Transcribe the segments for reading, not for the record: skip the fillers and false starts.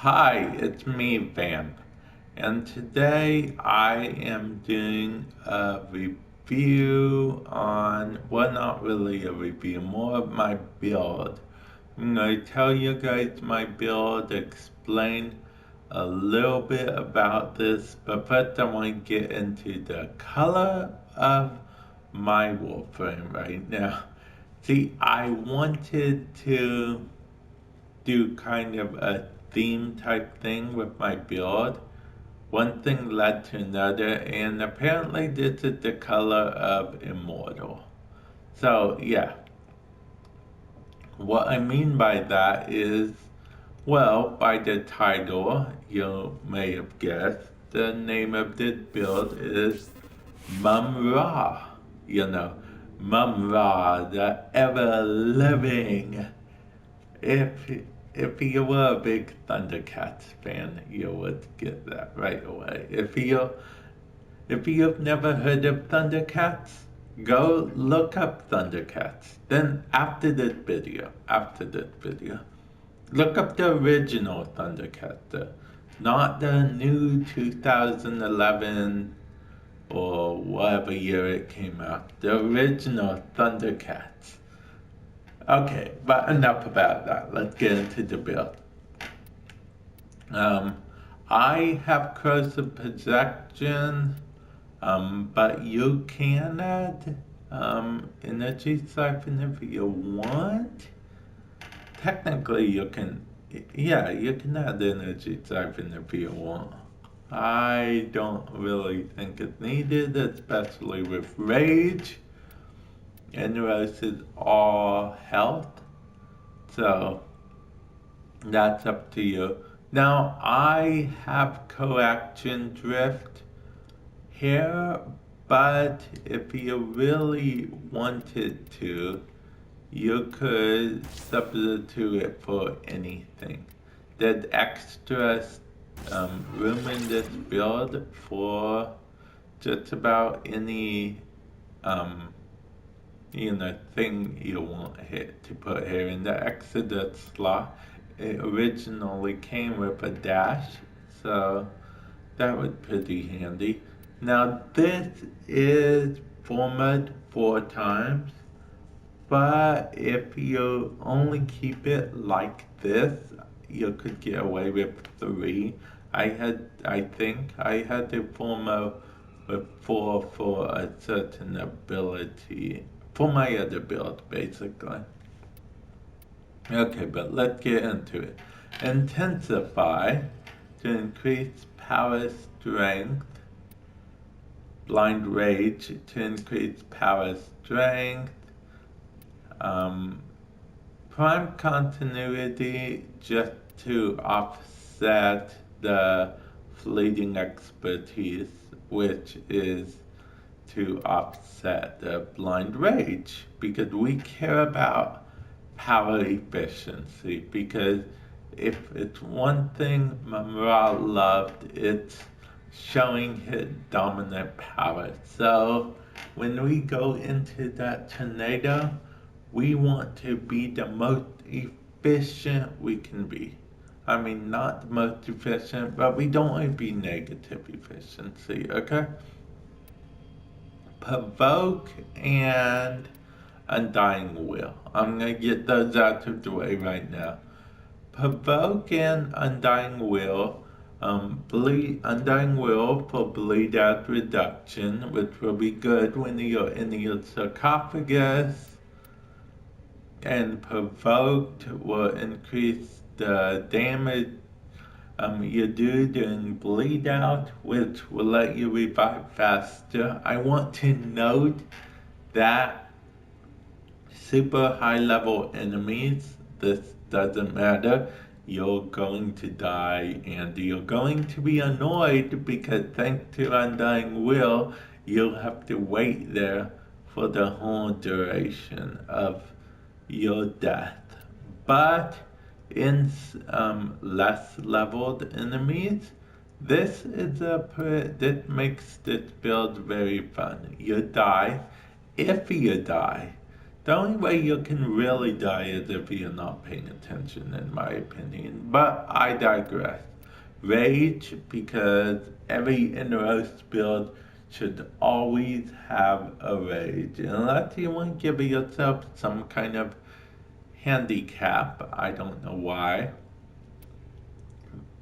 Hi, it's me, Vamp, and today I am doing a review on, well, not really a review, more of my build. I'm going to tell you guys my build, explain a little bit about this, but first I want to get into the color of my Warframe right now. See, I wanted to do kind of a theme type thing with my build. One thing led to another, and apparently this is the color of Immortal. So, yeah, what I mean by that is, well, by the title, you may have guessed, the name of this build is Mumm-Ra. You know, Mumm-Ra, the ever living. If if you were a big Thundercats fan, you would get that right away. If you've never heard of Thundercats, go look up Thundercats. Then after this video, look up the original Thundercats, not the new 2011 or whatever year it came out. The original Thundercats. Okay, but enough about that. Let's get into the build. Um, I have corrosive projection, but you can add energy siphon if you want. Technically, you can, yeah, you can add energy siphon if you want. I don't really think it's needed, especially with rage. Inaros is all health, so that's up to you. Now, I have coaction drift here, but if you really wanted to, you could substitute it for anything. There's extra room in this build for just about any thing you want here to put here in the Exodus slot. It originally came with a dash, so that was pretty handy. Now this is formatted 4 times, but if you only keep it like this, you could get away with 3. I think I had to format with 4 for a certain ability, for my other build, basically. Okay, but let's get into it. Intensify to increase power strength. Blind Rage to increase power strength. Prime Continuity just to offset the fleeting expertise, which is to offset the Blind Rage, because we care about power efficiency, because if it's one thing Mumm-Ra loved, it's showing his dominant power. So when we go into that tornado, we want to be the most efficient we can be. I mean, not the most efficient, but we don't want to be negative efficiency, okay? Provoke and Undying Will. I'm going to get those out of the way right now. Provoke and Undying Will. Undying Will for bleed out reduction, which will be good when you're in your sarcophagus. And Provoked will increase the damage you do during bleed out, which will let you revive faster. I want to note that super high level enemies, this doesn't matter. You're going to die and you're going to be annoyed because thanks to Undying Will, you'll have to wait there for the whole duration of your death. But in less leveled enemies, this makes this build very fun. You die. If you die, The only way you can really die is if you're not paying attention, in my opinion. But I digress. Rage, because every Inaros build should always have a rage. Unless you want to give yourself some kind of handicap. I don't know why.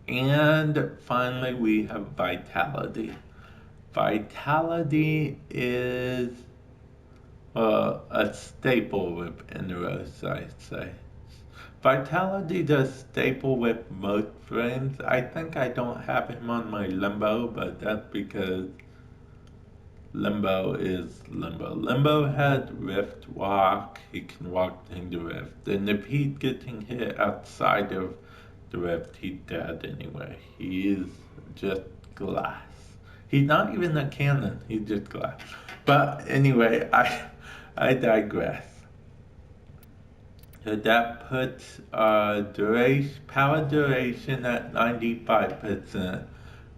And finally, we have vitality. Vitality is a staple with Inaros, I'd say. Vitality does staple with most frames. I think I don't have him on my Limbo, but that's because Limbo is Limbo. Limbo has Rift Walk, he can walk in the Rift, and if he's getting hit outside of the Rift, he's dead anyway. He is just glass. He's not even a cannon, he's just glass. But anyway, I digress. So that puts power duration at 95%,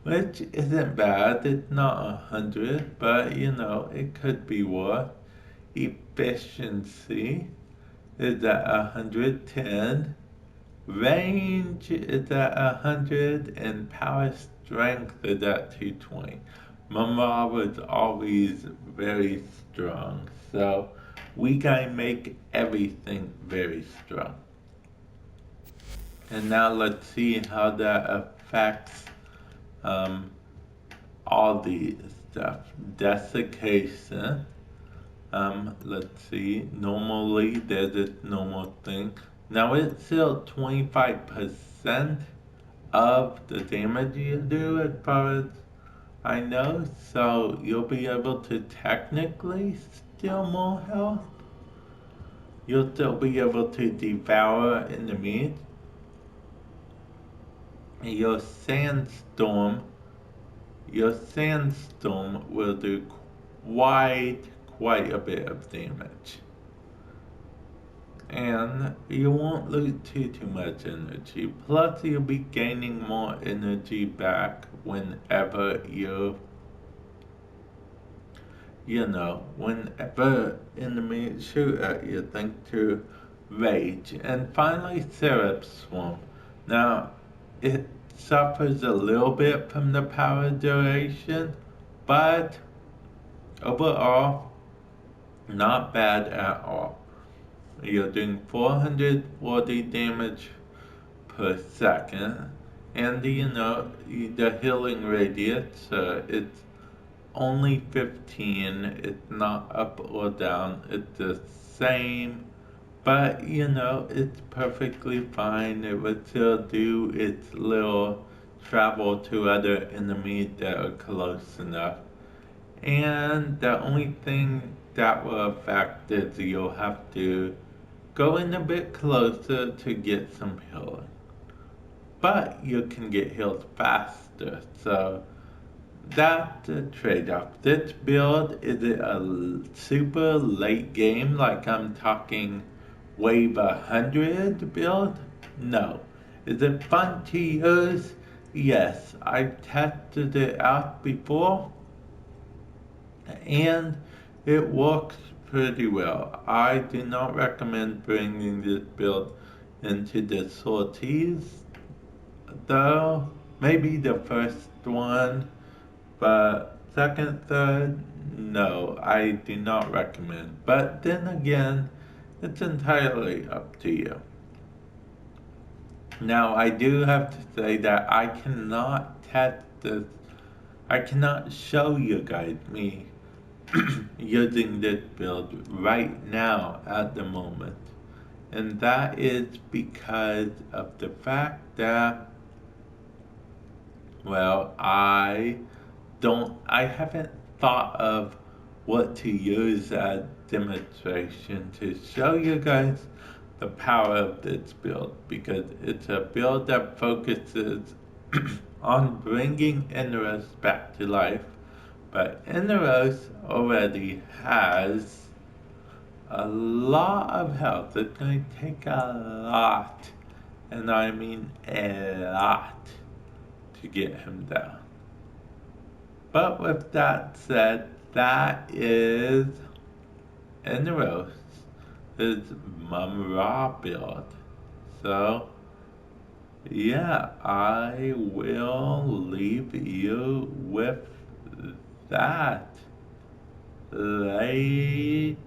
which isn't bad. It's not 100, but you know, it could be worse. Efficiency is at 110. Range is at 100, and power strength is at 220. Mumm-Ra was always very strong, so we gotta make everything very strong. And now let's see how that affects all the stuff. Desiccation. Let's see. Normally there's this normal thing. Now it's still 25% of the damage you do as far as I know, so you'll be able to technically steal more health. You'll still be able to devour enemies. Your sandstorm will do quite a bit of damage. And you won't lose too much energy. Plus you'll be gaining more energy back whenever whenever enemies shoot at you, thanks to rage. And finally, Syrup Swarm. Now, it suffers a little bit from the power duration, but overall, not bad at all. You're doing 440 damage per second, and the healing radius, it's only 15. It's not up or down, it's the same, but it's perfectly fine. It would still do its little travel to other enemies that are close enough. And the only thing that will affect is you'll have to go in a bit closer to get some healing. But you can get healed faster, so that's a trade-off. This build, is it a super late game, like I'm talking wave 100 build? No. Is it fun to use? Yes. I've tested it out before, and it works pretty well. I do not recommend bringing this build into the sorties, though. Maybe the first one, but second, third, no, I do not recommend. But then again, it's entirely up to you. Now, I do have to say that I cannot test this. I cannot show you guys me using this build right now at the moment. And that is because of the fact that, well, I haven't thought of what to use as demonstration to show you guys the power of this build, because it's a build that focuses on bringing Inaros back to life. But Inaros already has a lot of health. It's going to take a lot, and I mean a lot, to get him down. But with that said, that is Inaros. his Mumm-Ra build. So, yeah, I will leave you with that later.